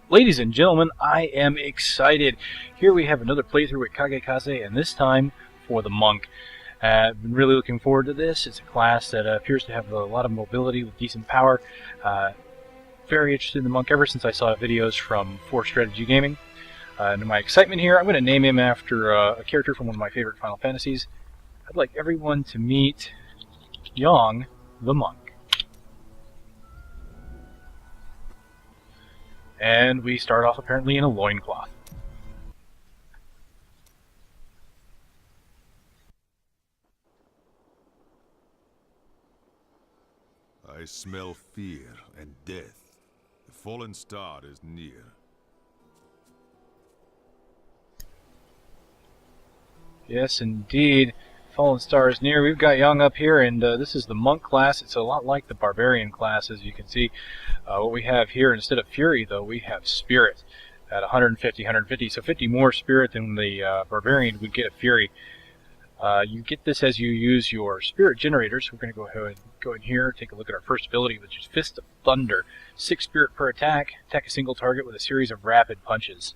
Ladies and gentlemen, I am excited. Here we have another playthrough with Kagekaze, and this time for the Monk. I've been really looking forward to this. It's a class that appears to have a lot of mobility with decent power. Very interested in the Monk ever since I saw videos from 4 Strategy Gaming. And my excitement here, I'm going to name him after a character from one of my favorite Final Fantasies. I'd like everyone to meet Yong the Monk. And we start off apparently in a loincloth. I smell fear and death. The fallen star is near. Yes, indeed. Fallen Star is near. We've got Young up here, and this is the Monk class. It's a lot like the Barbarian class, as you can see. What we have here, instead of Fury, though, we have Spirit at 150. So 50 more Spirit than the Barbarian would get a Fury. You get this as you use your Spirit generators. We're going to go ahead and go in here, take a look at our first ability, which is Fist of Thunder. 6 Spirit per attack. Attack a single target with a series of rapid punches.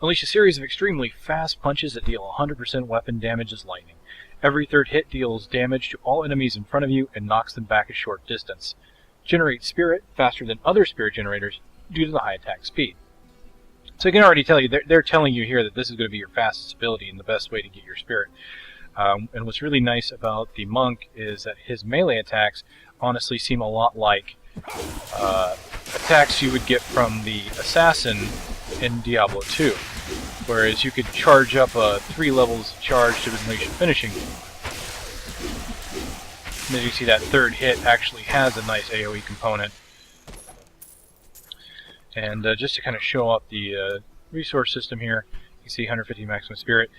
Unleash a series of extremely fast punches that deal 100% weapon damage as lightning. Every third hit deals damage to all enemies in front of you and knocks them back a short distance. Generate Spirit faster than other Spirit generators due to the high attack speed. So I can already tell you, they're telling you here that this is going to be your fastest ability and the best way to get your Spirit. And what's really nice about the Monk is that his melee attacks honestly seem a lot like attacks you would get from the Assassin in Diablo 2. Whereas you could charge up 3 levels charge to unleash finishing. And as you see, that third hit actually has a nice AoE component. And just to kind of show up the resource system here, you see 150 maximum Spirit.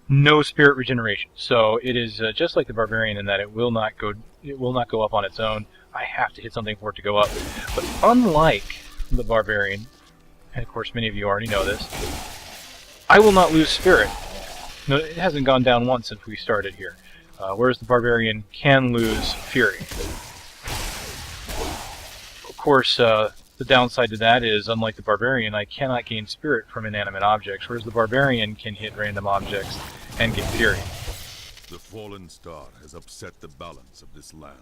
No Spirit regeneration, so it is just like the Barbarian in that it will not go up on its own. I have to hit something for it to go up. But unlike the Barbarian, and of course many of you already know this, I will not lose Spirit. No, it hasn't gone down once since we started here, whereas the Barbarian can lose Fury. Of course, the downside to that is, unlike the Barbarian, I cannot gain Spirit from inanimate objects, whereas the Barbarian can hit random objects and get Fury. The fallen star has upset the balance of this land.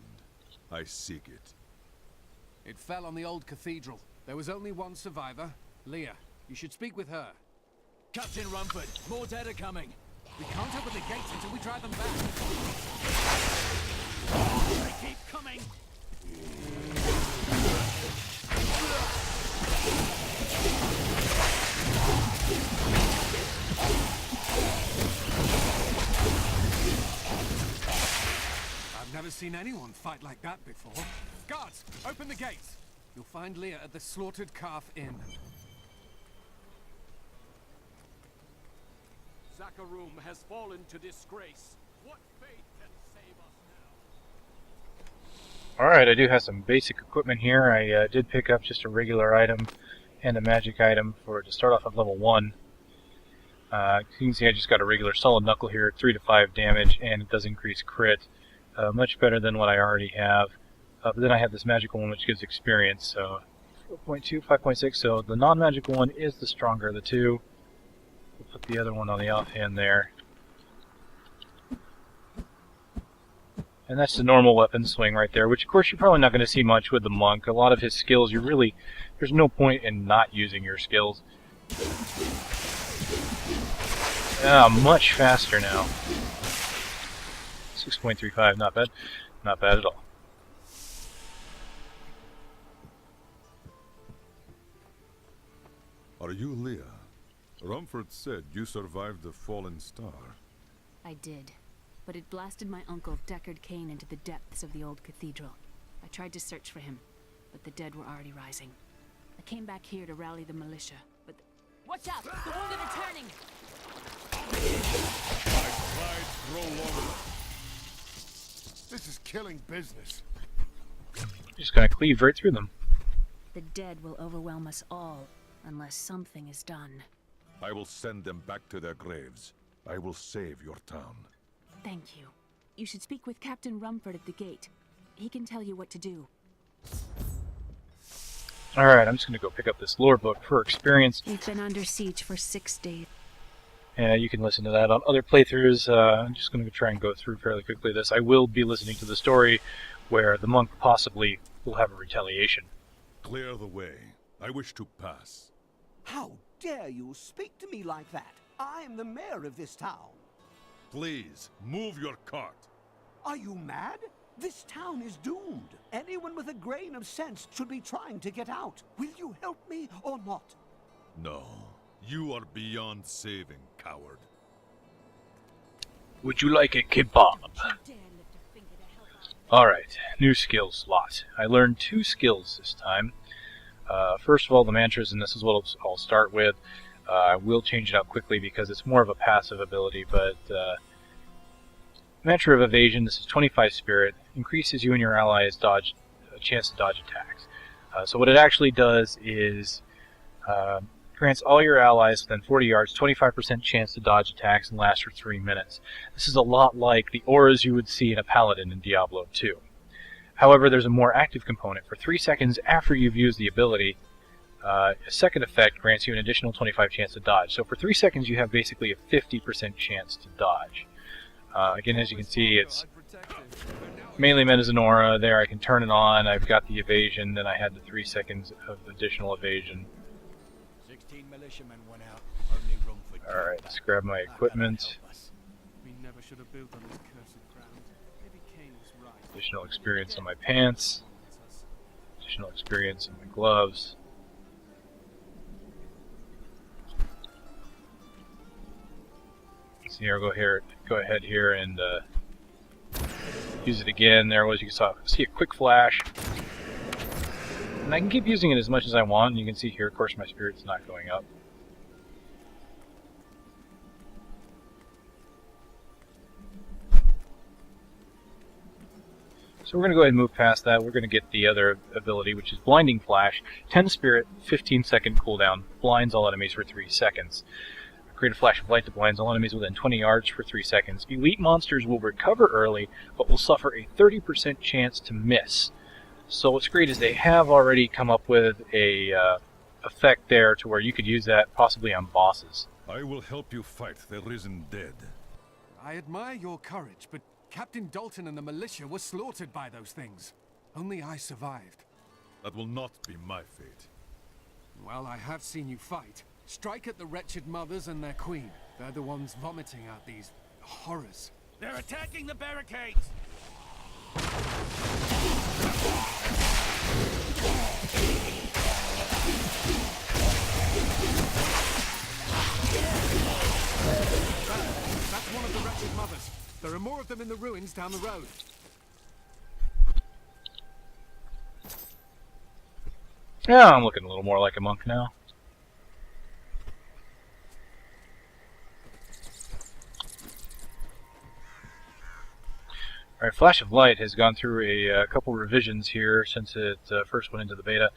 I seek it. It fell on the old cathedral. There was only one survivor, Leah. You should speak with her. Captain Rumford, more dead are coming. We can't open the gates until we drive them back. They keep coming. I've never seen anyone fight like that before. Guards, open the gates. You'll find Leah at the Slaughtered Calf Inn. Zakharum has fallen to disgrace. What fate can save us now? Alright, I do have some basic equipment here. I did pick up just a regular item and a magic item to start off at level 1. You can see I just got a regular solid knuckle here, 3 to 5 damage, and it does increase crit. Much better than what I already have. But then I have this magical one which gives experience, so 4.2, 5.6, so the non-magical one is the stronger of the two. We'll put the other one on the offhand there. And that's the normal weapon swing right there, which of course you're probably not going to see much with the Monk. A lot of his skills, there's no point in not using your skills. Much faster now. 6.35, not bad. Not bad at all. Are you Leah? Rumford said you survived the fallen star. I did, but it blasted my uncle Deckard Cain into the depths of the old cathedral. I tried to search for him, but the dead were already rising. I came back here to rally the militia, but watch out! The wounded are turning! I tried to grow longer. This is killing business. Just gonna cleave right through them. The dead will overwhelm us all, unless something is done. I will send them back to their graves. I will save your town. Thank you. You should speak with Captain Rumford at the gate. He can tell you what to do. Alright, I'm just going to go pick up this lore book for experience. We've been under siege for 6 days. You can listen to that on other playthroughs. I'm just going to try and go through fairly quickly this. I will be listening to the story where the monk possibly will have a retaliation. Clear the way. I wish to pass. How dare you speak to me like that? I'm the mayor of this town. Please, move your cart. Are you mad? This town is doomed. Anyone with a grain of sense should be trying to get out. Will you help me or not? No. You are beyond saving, coward. Would you like a kebab? Alright, new skills slot. I learned 2 skills this time. First of all, the mantras, and this is what I'll start with. I will change it up quickly because it's more of a passive ability, but Mantra of Evasion, this is 25 spirit, increases you and your allies' chance to dodge attacks. So what it actually does is grants all your allies within 40 yards 25% chance to dodge attacks and lasts for 3 minutes. This is a lot like the auras you would see in a paladin in Diablo 2. However, there's a more active component. For 3 seconds after you've used the ability, a second effect grants you an additional 25 chance to dodge. So for 3 seconds you have basically a 50% chance to dodge. Again, as you can see, it's mainly meant as an aura. There I can turn it on. I've got the evasion, then I had the 3 seconds of additional evasion. 16 militiamen went out. Only room for Alright, let's grab my equipment. We never should have built on this cursed ground. Maybe Cain was right. Additional experience on my pants. Additional experience on my gloves. So here, I'll go ahead here and use it again. There was, you saw, see a quick flash. And I can keep using it as much as I want. And you can see here, of course, my spirit's not going up. So we're going to go ahead and move past that. We're going to get the other ability, which is Blinding Flash. 10 spirit, 15 second cooldown. Blinds all enemies for 3 seconds. Create a flash of light that blinds all enemies within 20 yards for 3 seconds. Elite monsters will recover early, but will suffer a 30% chance to miss. So what's great is they have already come up with a effect there to where you could use that possibly on bosses. I will help you fight the risen dead. I admire your courage, but Captain Dalton and the militia were slaughtered by those things. Only I survived. That will not be my fate. Well, I have seen you fight. Strike at the wretched mothers and their queen. They're the ones vomiting out these horrors. They're attacking the barricades! That's one of the wretched mothers. There are more of them in the ruins down the road. Yeah, I'm looking a little more like a monk now. Alright, Flash of Light has gone through a couple revisions here since it first went into the beta.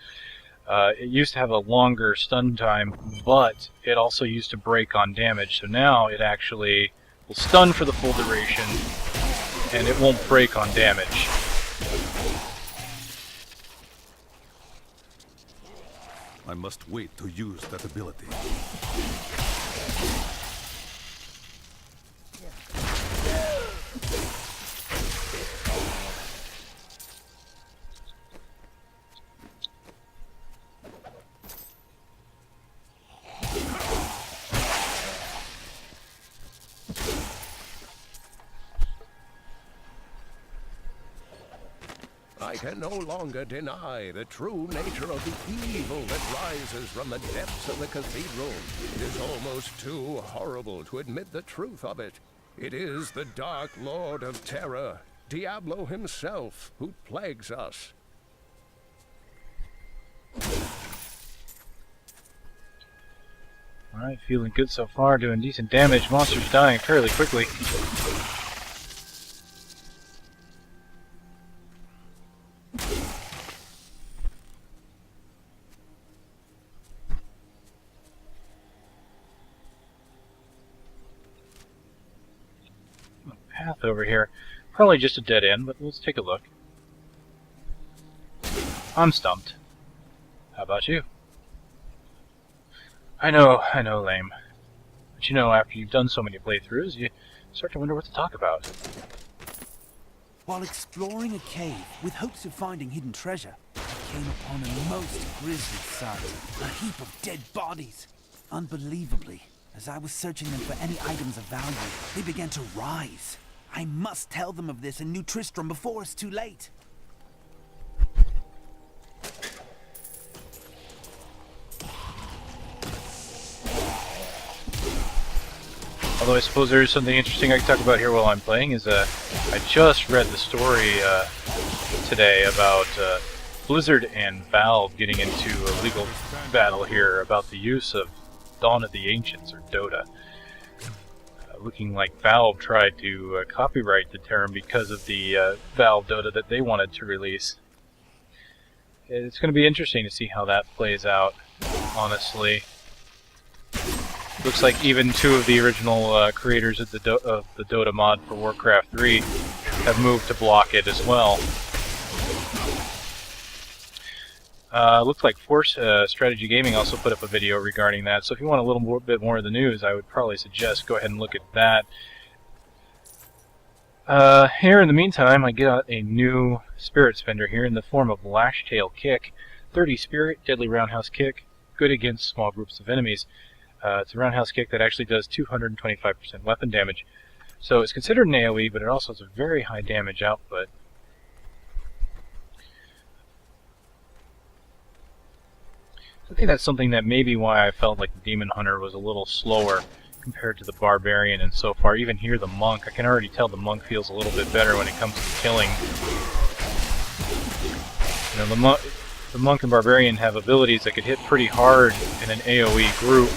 It used to have a longer stun time, but it also used to break on damage. So now it actually will stun for the full duration, and it won't break on damage. I must wait to use that ability. I can no longer deny the true nature of the evil that rises from the depths of the cathedral. It is almost too horrible to admit the truth of it. It is the Dark Lord of Terror, Diablo himself, who plagues us. Alright, feeling good so far, doing decent damage. Monsters dying fairly quickly. Path over here. Probably just a dead end, but let's take a look. I'm stumped. about you? I know, lame. But you know, after you've done so many playthroughs, you start to wonder what to talk about. While exploring a cave with hopes of finding hidden treasure, I came upon a most grisly sight. A heap of dead bodies. Unbelievably, as I was searching them for any items of value, they began to rise. I must tell them of this in New Tristram before it's too late. Although I suppose there is something interesting I can talk about here while I'm playing, is I just read the story today about Blizzard and Valve getting into a legal battle here about the use of Dawn of the Ancients, or DotA. Looking like Valve tried to copyright the term because of the Valve DotA that they wanted to release. It's going to be interesting to see how that plays out, honestly. Looks like even two of the original creators of the DotA mod for Warcraft 3 have moved to block it as well. Looks like Force Strategy Gaming also put up a video regarding that, so if you want a little bit more of the news, I would probably suggest go ahead and look at that. Here in the meantime, I got a new Spirit Spender here in the form of Lashtail Kick. 30 Spirit, Deadly Roundhouse Kick, good against small groups of enemies. It's a roundhouse kick that actually does 225% weapon damage. So it's considered an AoE, but it also has a very high damage output. I think that's something that maybe why I felt like the Demon Hunter was a little slower compared to the Barbarian, and so far, even here the Monk, I can already tell the Monk feels a little bit better when it comes to killing. You know, the Monk and Barbarian have abilities that could hit pretty hard in an AoE group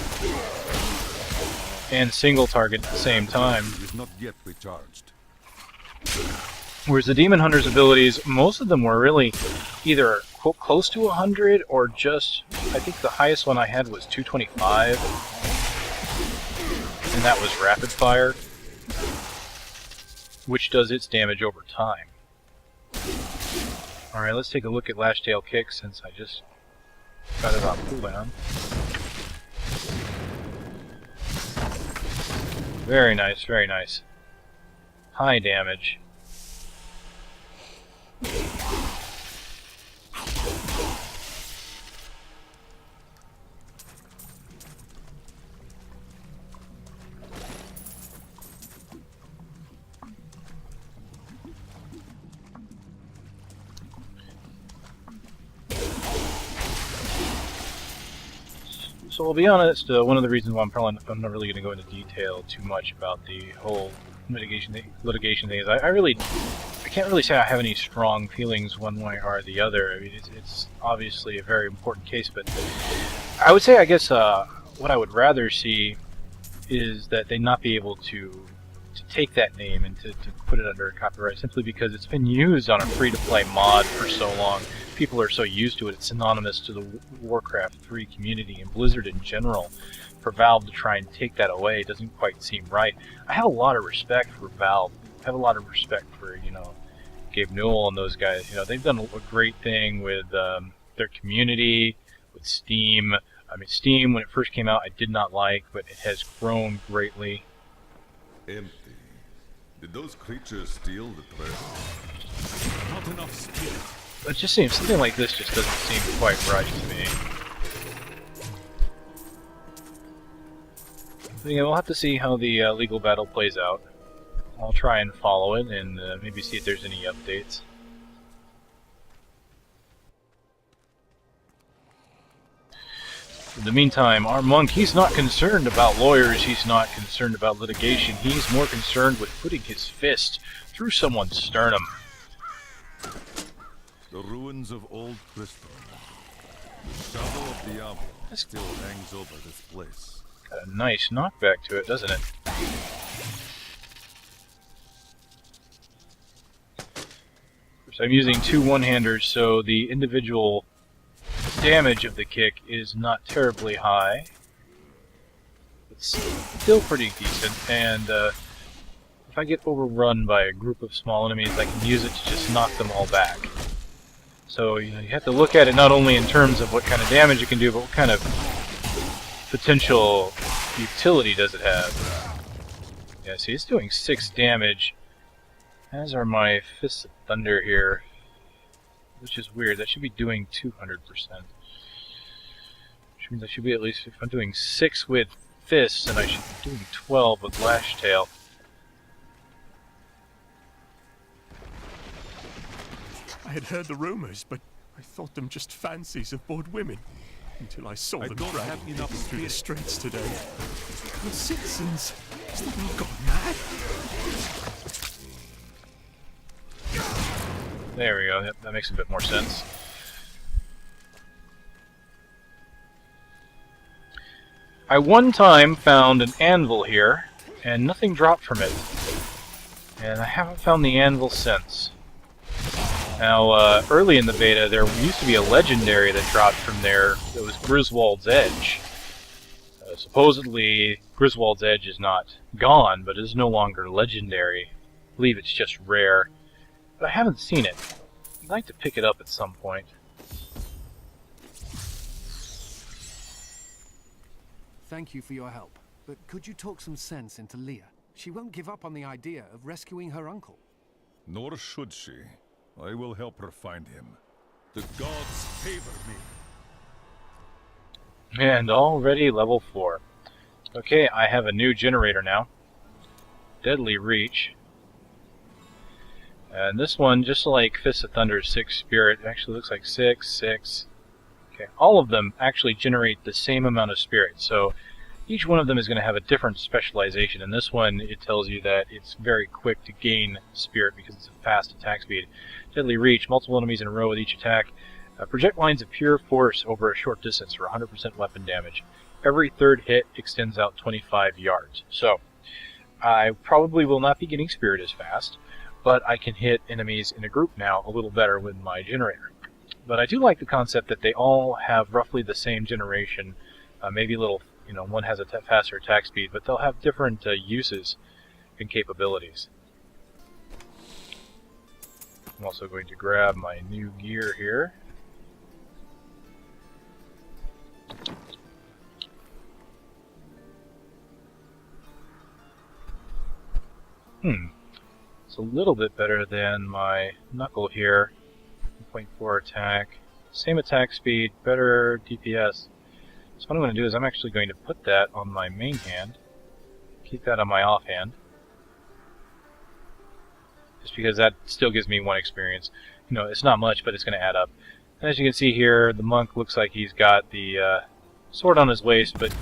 and single target at the same time. Is not yet recharged. Whereas the Demon Hunter's abilities, most of them were really either close to 100 or just, I think the highest one I had was 225, and that was rapid fire, which does its damage over time. Alright, let's take a look at Lashtail Kick since I just got it on cooldown. Very nice, very nice. High damage. So I'll be honest, one of the reasons why I'm not really going to go into detail too much about the whole litigation thing is I can't really say I have any strong feelings one way or the other. I mean, it's obviously a very important case, but I would say, I guess, what I would rather see is that they not be able to take that name and to put it under copyright simply because it's been used on a free-to-play mod for so long. People are so used to it, it's synonymous to the Warcraft 3 community and Blizzard in general. For Valve to try and take that away doesn't quite seem right. I have a lot of respect for Valve. I have a lot of respect for, you know, Gabe Newell and those guys. You know, they've done a great thing with their community, with Steam. I mean, Steam, when it first came out, I did not like, but it has grown greatly. Empty. Did those creatures steal the treasure? Not enough spirit. It just seems, something like this just doesn't seem quite right to me. But, yeah, we'll have to see how the legal battle plays out. I'll try and follow it and maybe see if there's any updates. In the meantime, our monk, he's not concerned about lawyers, he's not concerned about litigation, he's more concerned with putting his fist through someone's sternum. The ruins of old Crystal. The shadow of Diablo still hangs over this place. Got a nice knockback to it, doesn't it? So I'm using two one-handers, so the individual damage of the kick is not terribly high. It's still pretty decent, and if I get overrun by a group of small enemies, I can use it to just knock them all back. So you have to look at it not only in terms of what kind of damage it can do, but what kind of potential utility does it have. Yeah, see, it's doing 6 damage, as are my Fists of Thunder here, which is weird. That should be doing 200%. Which means I should be at least, if I'm doing 6 with Fists, then I should be doing 12 with Lash Tail. I had heard the rumors, but I thought them just fancies of bored women. Until I saw them don't have dragging enough people through the spirit. streets today. The citizens, is the world gone mad? There we go. Yep, that makes a bit more sense. I one time found an anvil here, and nothing dropped from it. And I haven't found the anvil since. Now, early in the beta, there used to be a legendary that dropped from there that was Griswold's Edge. Supposedly, Griswold's Edge is not gone, but is no longer legendary. I believe it's just rare. But I haven't seen it. I'd like to pick it up at some point. Thank you for your help. But could you talk some sense into Leah? She won't give up on the idea of rescuing her uncle. Nor should she. I will help her find him. The gods favor me. And already level 4. Okay, I have a new generator now. Deadly Reach. And this one, just like Fist of Thunder 6 Spirit, actually looks like 6, 6. Okay, all of them actually generate the same amount of spirit. So each one of them is going to have a different specialization. In this one, it tells you that it's very quick to gain spirit because it's a fast attack speed. Deadly Reach, multiple enemies in a row with each attack. Project lines of pure force over a short distance for 100% weapon damage. Every third hit extends out 25 yards. So, I probably will not be getting spirit as fast, but I can hit enemies in a group now a little better with my generator. But I do like the concept that they all have roughly the same generation, maybe a little, one has a faster attack speed, but they'll have different uses and capabilities. I'm also going to grab my new gear here. It's a little bit better than my knuckle here. 1.4 attack. Same attack speed, better DPS. So what I'm going to do is I'm actually going to put that on my main hand. Keep that on my offhand. Just because that still gives me 1 experience. It's not much, but it's going to add up. And as you can see here, the monk looks like he's got the sword on his waist, but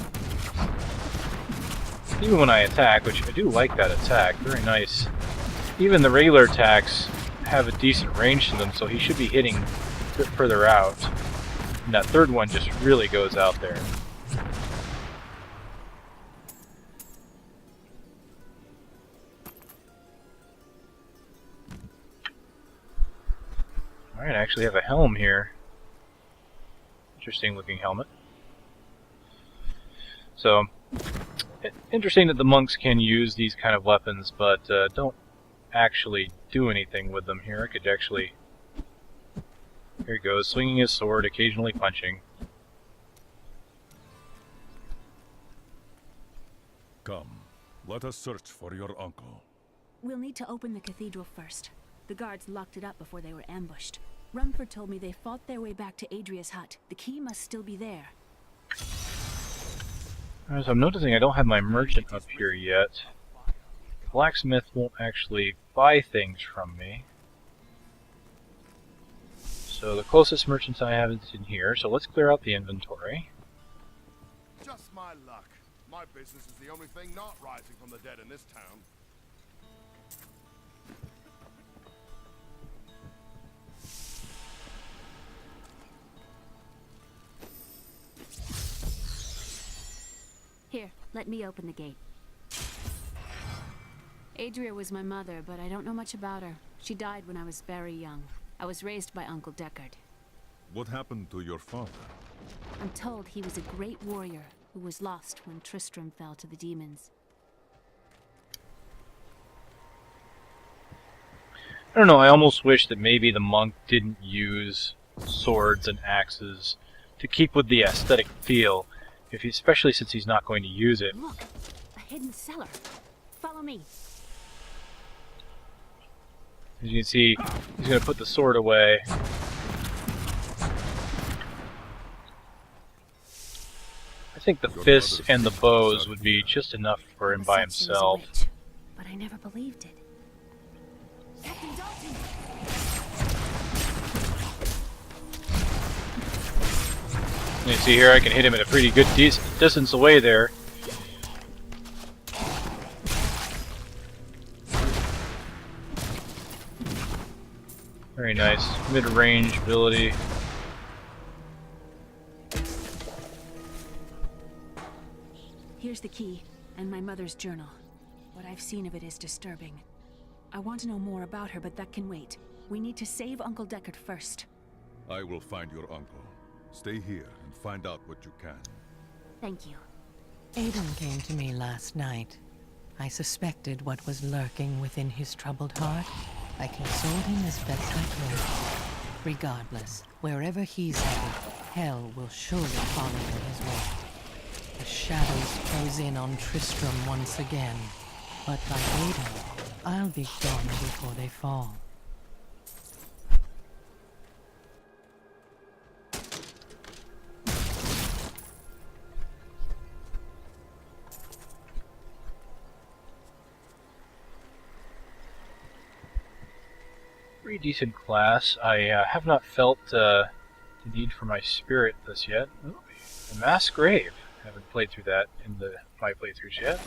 even when I attack, which I do like that attack, very nice, even the regular attacks have a decent range to them, so he should be hitting a bit further out. And that third one just really goes out there. Alright, I actually have a helm here. Interesting looking helmet. So, interesting that the monks can use these kind of weapons, but don't actually do anything with them here. I could actually... Here he goes, swinging his sword, occasionally punching. Come, let us search for your uncle. We'll need to open the cathedral first. The guards locked it up before they were ambushed. Rumford told me they fought their way back to Adria's hut. The key must still be there. So I'm noticing I don't have my merchant up here yet. Blacksmith won't actually buy things from me. So the closest merchants I have is in here, so let's clear out the inventory. Just my luck. My business is the only thing not rising from the dead in this town. Here, let me open the gate. Adria was my mother, but I don't know much about her. She died when I was very young. I was raised by Uncle Deckard. What happened to your father? I'm told he was a great warrior who was lost when Tristram fell to the demons. I don't know, I almost wish that maybe the monk didn't use swords and axes to keep with the aesthetic feel, especially since he's not going to use it. Look, a hidden cellar. Follow me. As you can see, he's going to put the sword away. I think the fists and the bows would be just enough for him by himself. But I never believed it. Captain Dalton! You see here, I can hit him at a pretty good distance away there. Very nice. Mid-range ability. Here's the key, and my mother's journal. What I've seen of it is disturbing. I want to know more about her, but that can wait. We need to save Uncle Deckard first. I will find your uncle. Stay here and find out what you can. Thank you. Aiden came to me last night. I suspected what was lurking within his troubled heart. I consoled him as best I could. Regardless, wherever he's headed, hell will surely follow in his way. The shadows close in on Tristram once again. But like Aiden, I'll be gone before they fall. Pretty decent class. I have not felt the need for my spirit this yet. Oh, a mass grave. Haven't played through that in my playthroughs yet.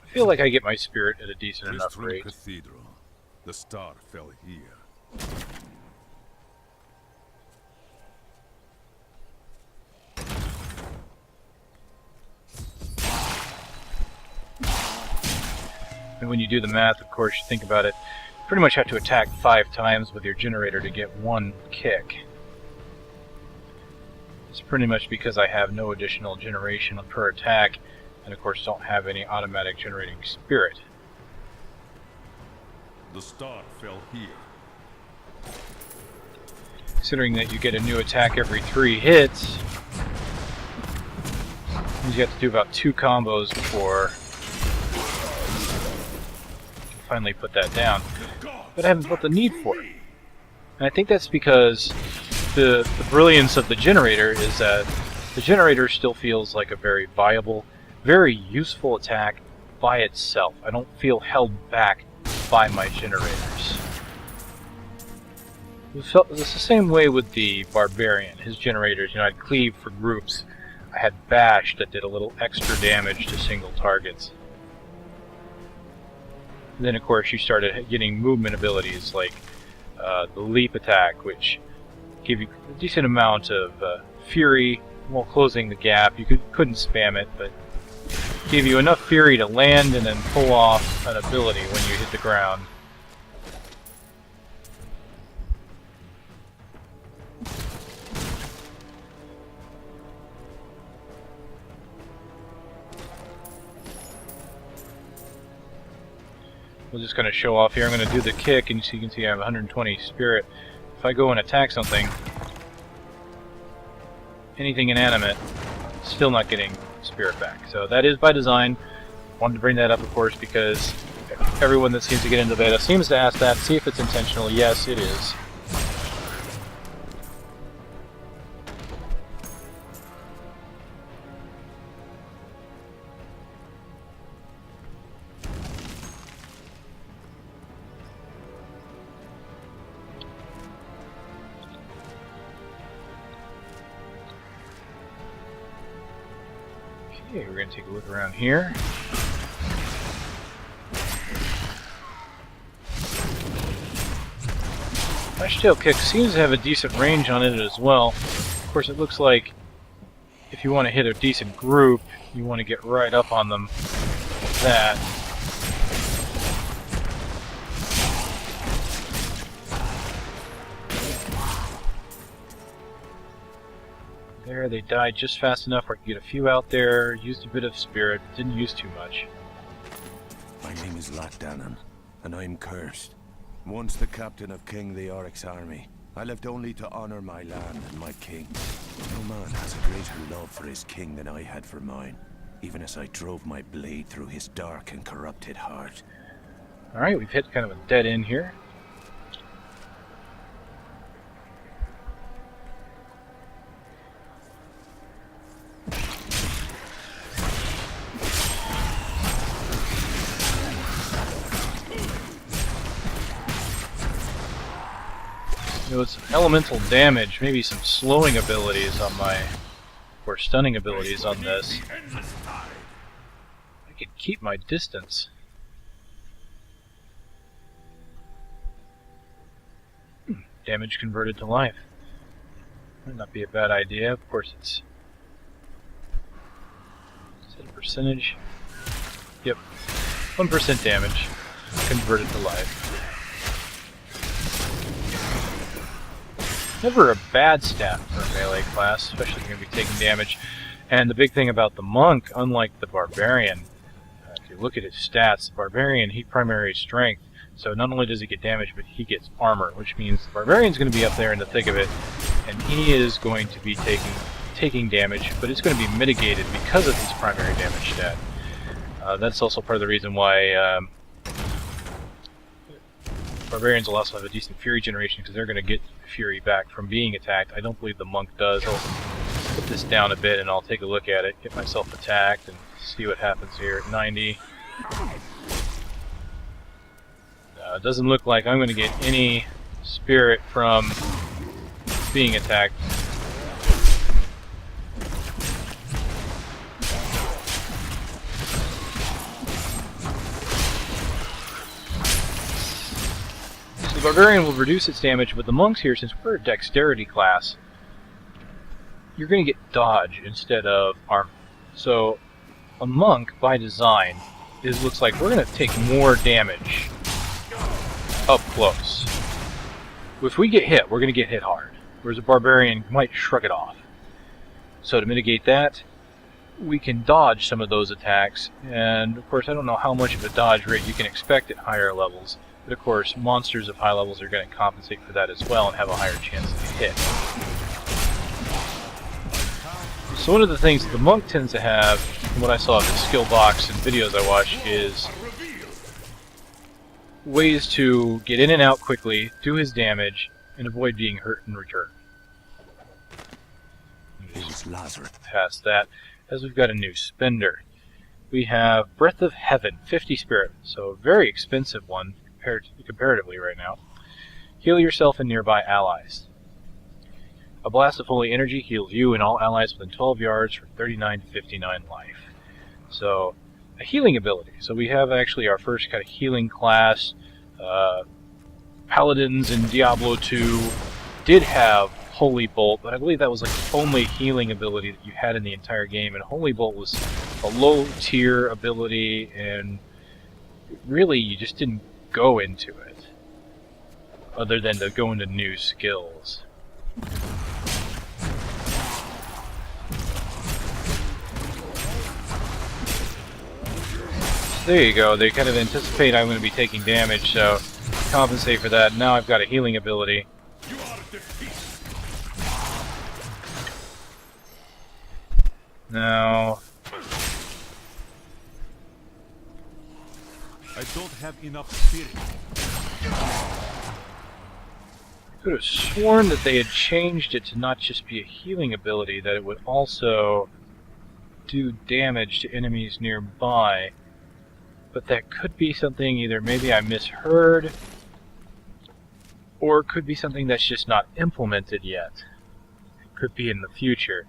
I feel like I get my spirit at a decent enough rate. Cathedral. The star fell here. And when you do the math, of course, you think about it, you pretty much have to attack 5 times with your generator to get 1 kick. It's pretty much because I have no additional generation per attack, and of course don't have any automatic generating spirit. The star fell here. Considering that you get a new attack every 3 hits, means you have to do about 2 combos before you finally put that down. But I haven't felt the need for it. And I think that's because the brilliance of the generator is that the generator still feels like a very viable, very useful attack by itself. I don't feel held back by my generators. It's the same way with the Barbarian. His generators, I'd cleave for groups. I had Bash that did a little extra damage to single targets. And then of course you started getting movement abilities like the leap attack, which gave you a decent amount of fury while closing the gap. You couldn't spam it, but gave you enough fury to land and then pull off an ability when you hit the ground. We're just going to show off here. I'm going to do the kick, and so you can see I have 120 spirit. If I go and attack something, anything inanimate, still not getting spirit back. So that is by design. Wanted to bring that up, of course, because everyone that seems to get into beta seems to ask that, see if it's intentional. Yes, it is. Okay, we're going to take a look around here. Flashtail Kick seems to have a decent range on it as well. Of course, it looks like if you want to hit a decent group, you want to get right up on them like that. There, they died just fast enough where I could get a few out there, used a bit of spirit, didn't use too much. My name is Latdanan, and I'm cursed. Once the captain of King Leoric's army, I left only to honor my land and my king. No man has a greater love for his king than I had for mine, even as I drove my blade through his dark and corrupted heart. Alright, we've hit kind of a dead end here. You know, some elemental damage, maybe some slowing abilities on my, or stunning abilities on this. I could keep my distance. Damage converted to life. Might not be a bad idea. Of course, it's set a percentage. Yep, 1% damage converted to life. Never a bad stat for a melee class, especially if you're going to be taking damage. And the big thing about the monk, unlike the barbarian, if you look at his stats, the barbarian, he primary strength, so not only does he get damage, but he gets armor, which means the barbarian's going to be up there in the thick of it, and he is going to be taking damage, but it's going to be mitigated because of his primary damage stat. That's also part of the reason why barbarians will also have a decent fury generation, because they're going to get fury back from being attacked. I don't believe the monk does. I'll put this down a bit and I'll take a look at it, get myself attacked, and see what happens here at 90. It doesn't look like I'm going to get any spirit from being attacked. The barbarian will reduce its damage, but the monks here, since we're a dexterity class, you're going to get dodge instead of armor. So a monk, by design, looks like we're going to take more damage up close. If we get hit, we're going to get hit hard, whereas a barbarian might shrug it off. So to mitigate that, we can dodge some of those attacks, and of course I don't know how much of a dodge rate you can expect at higher levels. But of course, monsters of high levels are going to compensate for that as well and have a higher chance to hit. So one of the things that the monk tends to have, from what I saw in the skill box and videos I watched, is ways to get in and out quickly, do his damage, and avoid being hurt in return. Past that, as we've got a new spender. We have Breath of Heaven, 50 spirit, so a very expensive one comparatively right now. Heal yourself and nearby allies. A blast of holy energy heals you and all allies within 12 yards for 39 to 59 life. So, a healing ability. So we have actually our first kind of healing class. Paladins in Diablo 2 did have Holy Bolt, but I believe that was like the only healing ability that you had in the entire game, and Holy Bolt was a low tier ability, and really you just didn't go into it, other than to go into new skills. There you go, they kind of anticipate I'm going to be taking damage, so compensate for that. Now I've got a healing ability. Now I don't have enough spirit. I could have sworn that they had changed it to not just be a healing ability, that it would also do damage to enemies nearby. But that could be something either maybe I misheard, or it could be something that's just not implemented yet. It could be in the future.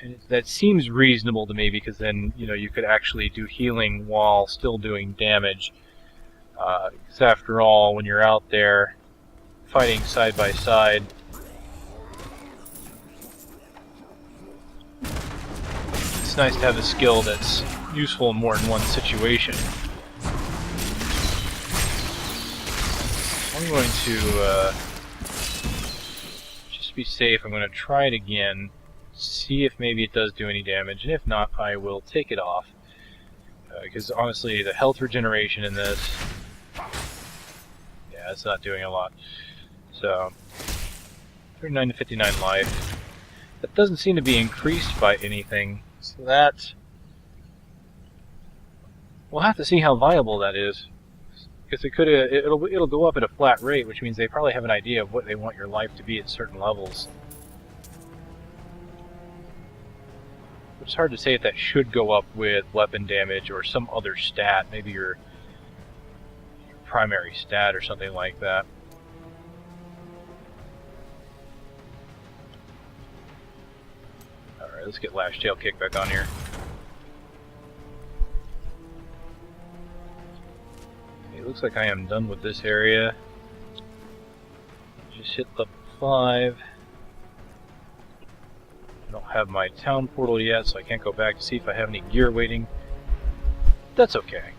And that seems reasonable to me, because then, you know, you could actually do healing while still doing damage. Because after all, when you're out there fighting side by side, it's nice to have a skill that's useful in more than one situation. I'm going to just be safe. I'm going to try it again, see if maybe it does do any damage, and if not, I will take it off. Because honestly, the health regeneration in this, yeah, it's not doing a lot. So, 39 to 59 life. That doesn't seem to be increased by anything, so that... we'll have to see how viable that is. Because it'll go up at a flat rate, which means they probably have an idea of what they want your life to be at certain levels. It's hard to say if that should go up with weapon damage or some other stat, maybe your primary stat or something like that. Alright, let's get Lash Tail Kick back on here. Okay, looks like I am done with this area. Just hit level 5. I don't have my town portal yet, so I can't go back to see if I have any gear waiting. That's okay.